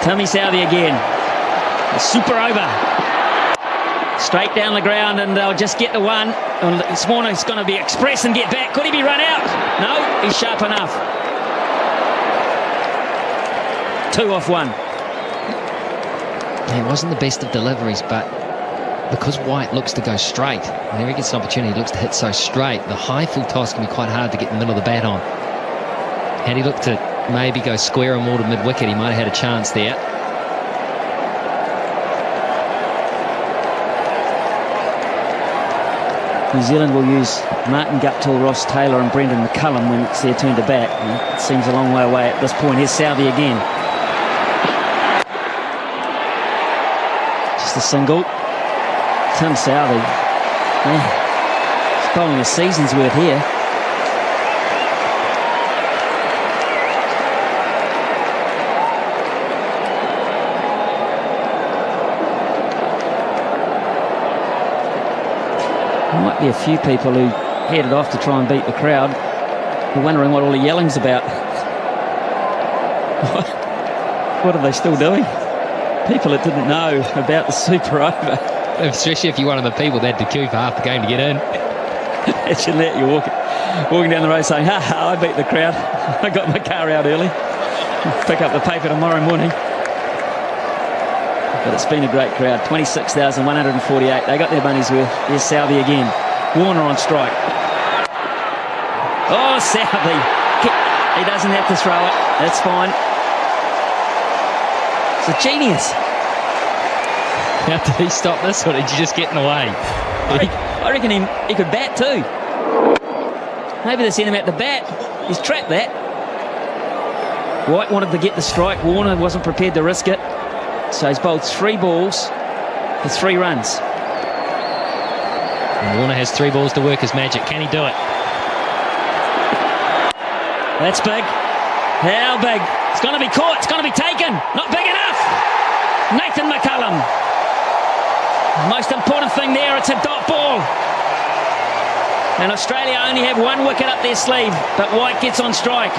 Timmy Southee again. A super over. Straight down the ground, and they'll just get the one. Smorna's going to be express and get back. Could he be run out? No, he's sharp enough. 2 off 1. Yeah, it wasn't the best of deliveries, but because White looks to go straight, whenever he gets an opportunity, he looks to hit so straight. The high full toss can be quite hard to get in the middle of the bat on. Had he looked to maybe go square or more to mid-wicket, he might have had a chance there. New Zealand will use Martin Guptill, Ross Taylor and Brendan McCullum when it's their turn to bat. It seems a long way away at this point. Here's Southee again. Just a single. Tim Southee. He's bowling a season's worth here. There might be a few people who headed off to try and beat the crowd. They're wondering what all the yelling's about. What are they still doing? People that didn't know about the super over. Especially if you're one of the people that had to queue for half the game to get in. Imagine that, you're walking down the road saying, ha ha, I beat the crowd. I got my car out early. Pick up the paper tomorrow morning. But it's been a great crowd. 26,148. They got their money's worth. Here's Southee again. Warner on strike. Oh, Southee. He doesn't have to throw it. That's fine. It's a genius. How did he stop this, or did you just get in the way? I reckon he could bat too. Maybe they sent him out to bat. He's trapped that. White wanted to get the strike. Warner wasn't prepared to risk it. So he's bowled 3 balls for 3 runs. And Warner has 3 balls to work his magic. Can he do it? That's big. How big? It's going to be caught. It's going to be taken. Not big enough. Nathan McCullum. Most important thing there, it's a dot ball. And Australia only have 1 wicket up their sleeve, but White gets on strike.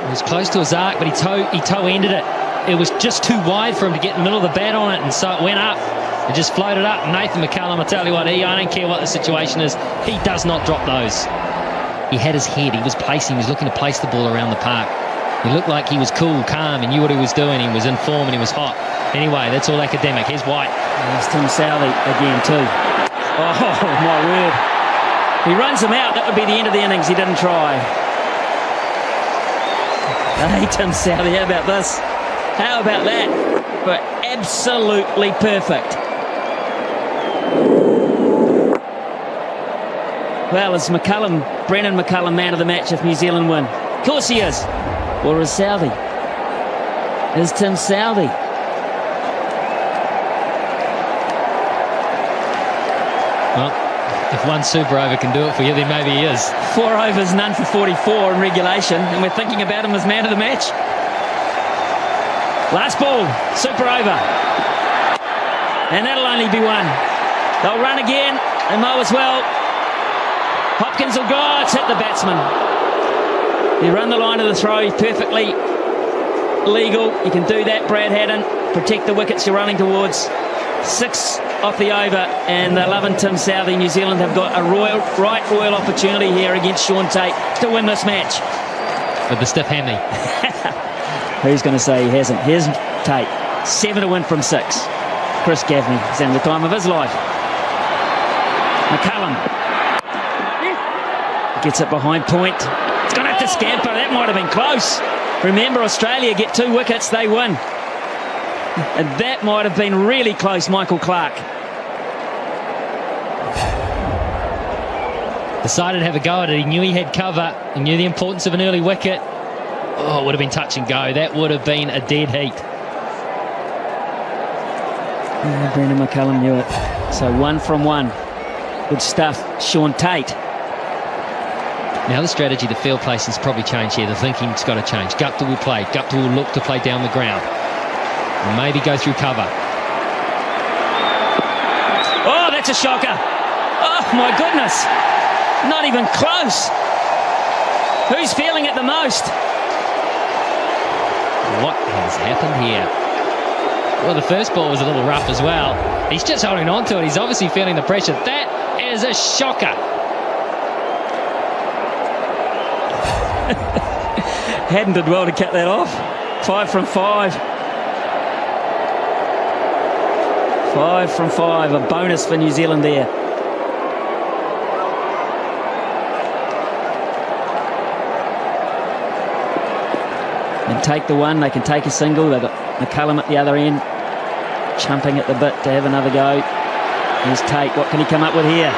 It was close to his arc, but he toe-ended it. It was just too wide for him to get in the middle of the bat on it, and so it went up. It just floated up. Nathan McCullum, I tell you what, I don't care what the situation is, he does not drop those. He had his head, he was looking to place the ball around the park. He looked like he was cool, calm, and knew what he was doing. He was in form and he was hot. Anyway, that's all academic. Here's White. There's Tim Southee again too. Oh, my word. He runs him out. That would be the end of the innings. He didn't try. Hey, Tim Southee, how about this? How about that? But absolutely perfect. Well, is Brendan McCullum man of the match if New Zealand win? Of course he is. Or is Southee? Is Tim Southee? Well, if one super over can do it for you, then maybe he is. 4 overs, none for 44 in regulation, and we're thinking about him as man of the match. Last ball, super over. And that'll only be 1. They'll run again, and mow as well. Hopkins will go, it's hit the batsman. You run the line of the throw, perfectly legal. You can do that, Brad Haddin. Protect the wickets you're running towards. 6 off the over, and they're loving Tim Southee. New Zealand have got a royal opportunity here against Shaun Tate to win this match. With the stiff hammy. Who's going to say he hasn't? Here's Tate. 7 to win from 6. Chris Gaffney is having the time of his life. McCullum gets it behind point. It's going to have to scamper. That might have been close. Remember, Australia get 2 wickets, they win. And that might have been really close, Michael Clark. Decided to have a go at it. He knew he had cover. He knew the importance of an early wicket. Oh, it would have been touch and go. That would have been a dead heat. Yeah, Brendan McCullum knew it. So 1 from 1. Good stuff, Shaun Tate. Now the strategy, the field placing's probably changed here. The thinking's got to change. Guptill will play. Guptill will look to play down the ground. And maybe go through cover. Oh, that's a shocker. Oh, my goodness. Not even close. Who's feeling it the most? What has happened here? Well, the first ball was a little rough as well. He's just holding on to it. He's obviously feeling the pressure. That is a shocker. Hadden did well to cut that off. 5 from 5. 5 from 5. A bonus for New Zealand there. And take the one. They can take a single. They've got McCullum at the other end, chumping at the bit to have another go. Here's Tate. What can he come up with here?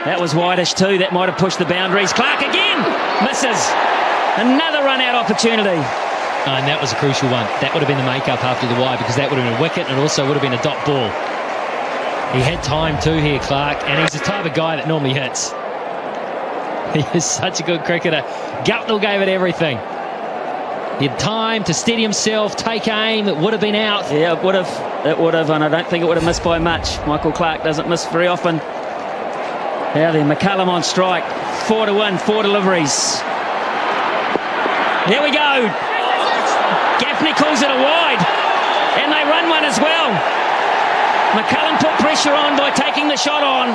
That was wideish too. That might have pushed the boundaries. Clark again misses. Another run-out opportunity. And that was a crucial one. That would have been the make-up after the wide, because that would have been a wicket, and it also would have been a dot ball. He had time too here, Clark, and he's the type of guy that normally hits. He is such a good cricketer. Guptill gave it everything. He had time to steady himself, take aim. It would have been out. Yeah, it would have. It would have, and I don't think it would have missed by much. Michael Clark doesn't miss very often. Now then, McCullum on strike. 4-1, 4 deliveries. Here we go. Gaffney calls it a wide, and they run one as well. McCullum put pressure on by taking the shot on,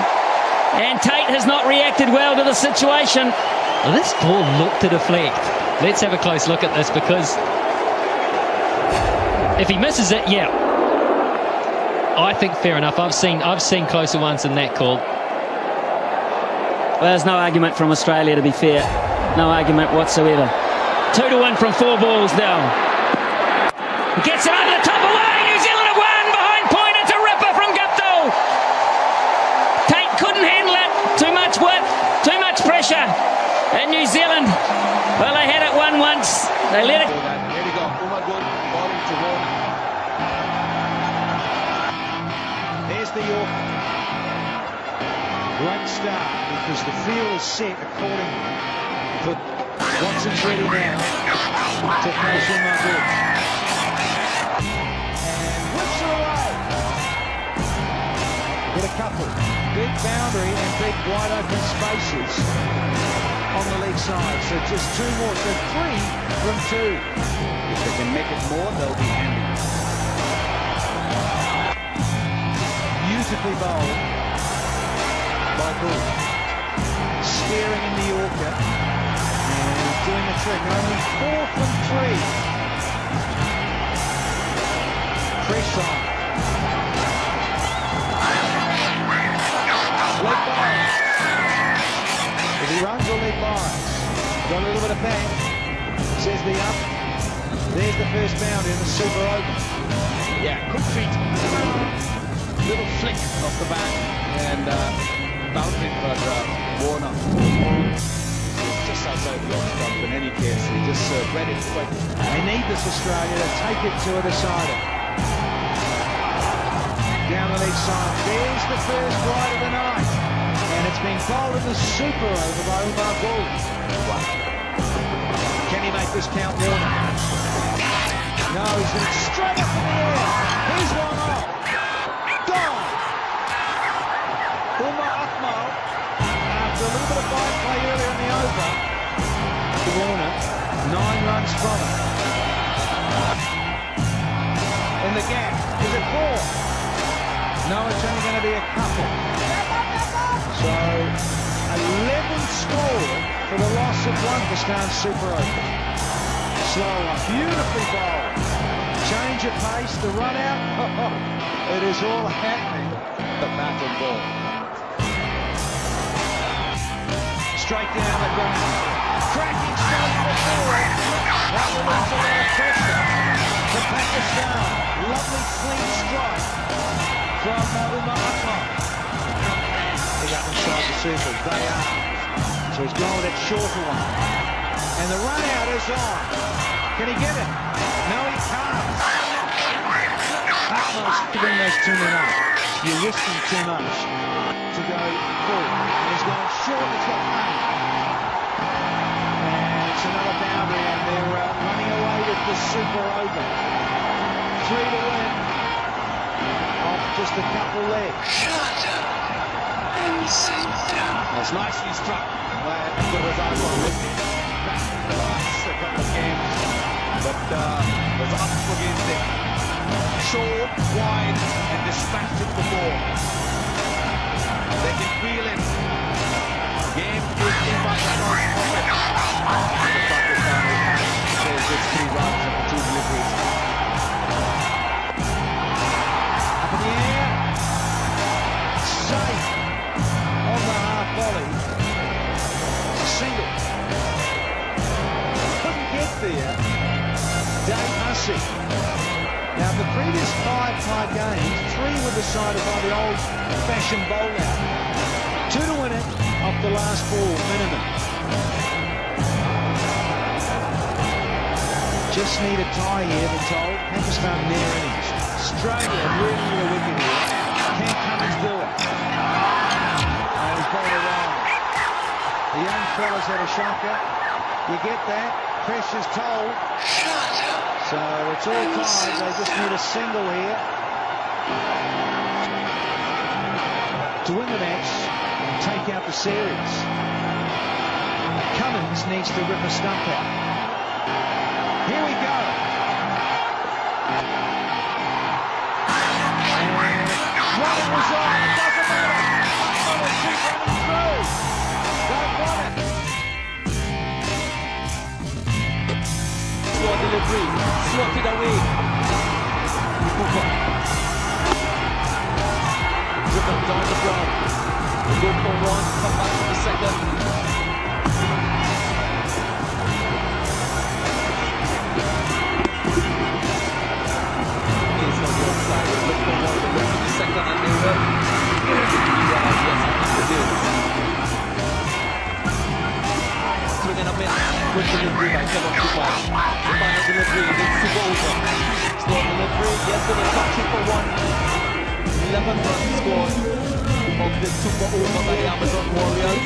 and Tate has not reacted well to the situation. Well, this ball looked to deflect. Let's have a close look at this, because if he misses it, yeah, I think fair enough. I've seen closer ones than that called. Well, there's no argument from Australia, to be fair. No argument whatsoever. 2-1 from 4 balls now. Gets it over the top away. New Zealand have won behind point. It's a ripper from Guptill. Tate couldn't handle it. Too much width, too much pressure. And New Zealand, well, they had it won once. They let it. Here we go. Umar bowling to Warner. There's the York. Great start, because the field is set accordingly. Watson's ready now to face Umar. And whips her away. With a couple. Big boundary and big wide open spaces on the leg side. So just 2 more. So 3 from 2. If they can make it more, they'll be handy. Beautifully bowled by Bull. Staring in the Yorker. And doing the trick. Only 4 from 3. Press on. Leg bias. If he runs or leg bias. Got a little bit of bang. Says the up. There's the first boundary in the Super Open. Yeah, quick feet. Little flick off the bat. And boundary for Warner. Just outside the off stump in any case. He just read it quick. They need this Australia to take it to a decider. Down the leg side. There's the first wide of the night. And it's been bowled in the Super Over by Umar Bull. Can he make this count, Warner? No, he's going straight up in the air. Here's one off. Gone. Umar Akmal, after a little bit of fine play earlier in the over, to Warner, 9 runs from it. In the gap, is it 4? No, it's only going to be a couple. So, 11 scored for the loss of 1 for Starnes Super Open. Slow one, beautifully bowled. Change of pace, the run out. It is all happening. The bat and ball. Straight down the ground. Cracking straight to the forward. That will lose a lot of pressure to Pakistan. Lovely clean strike from Umar Akmal. He's up inside the circle. They are. So he's going with that shorter one. And the run out is on. Can he get it? No, he can't. Akmal's giving those too much. You're risking too much to go forward. He's going short. It's got money. And it's another boundary, and they're running away with the Super Open. 3 to win. Off just a couple legs. Shut up and sit down. That's nicely struck. Good result on lifting. Back to the last couple of games. But was up against it. Short, wide, and distracted the ball. They can feel it. Game is in Pakistan's pocket. Pakistan says it's 3 runs and 2 deliveries. Up in the air. Safe on the half volley. Single. Couldn't get there. Dave Hussey. Now, the previous 5 tie games, 3 were decided by the old-fashioned bowl-out. 2 to win it off the last ball, minimum. Just need a tie here, we're told. Pakistan near innings. Australia really need a wicket here. Can Cummins do it? And he's bowled it wrong. The young fellas had a shocker. You get that? Pressure's told. So it's all tied. They just need a single here to win the match and take out the series. Cummins needs to rip a stump out. Here we go. And running was on. It doesn't matter. Bucknell keep running through. Don't want it. Slow delivery, slotted away. Driven down the ground. They go for 1, come back for the second. He's on the outside. They look for 1, they look for the second, and they will. Yes, it is. Swinging a bit. Good delivery by Kevin Cooper. The final delivery, it's super over. Slow delivery, yes, it is top 2 for 1. 11 runs scored of the super over by the Amazon Warriors.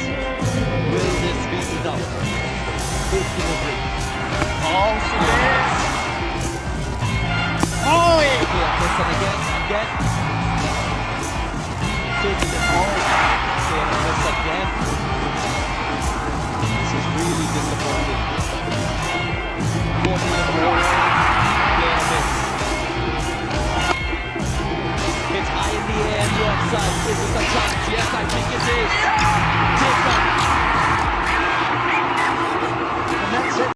Will this be enough? Good delivery. Oh, yes! Oh, yeah, listen again. Taking it all. Saying this again. This is really disappointing. 14 and 4.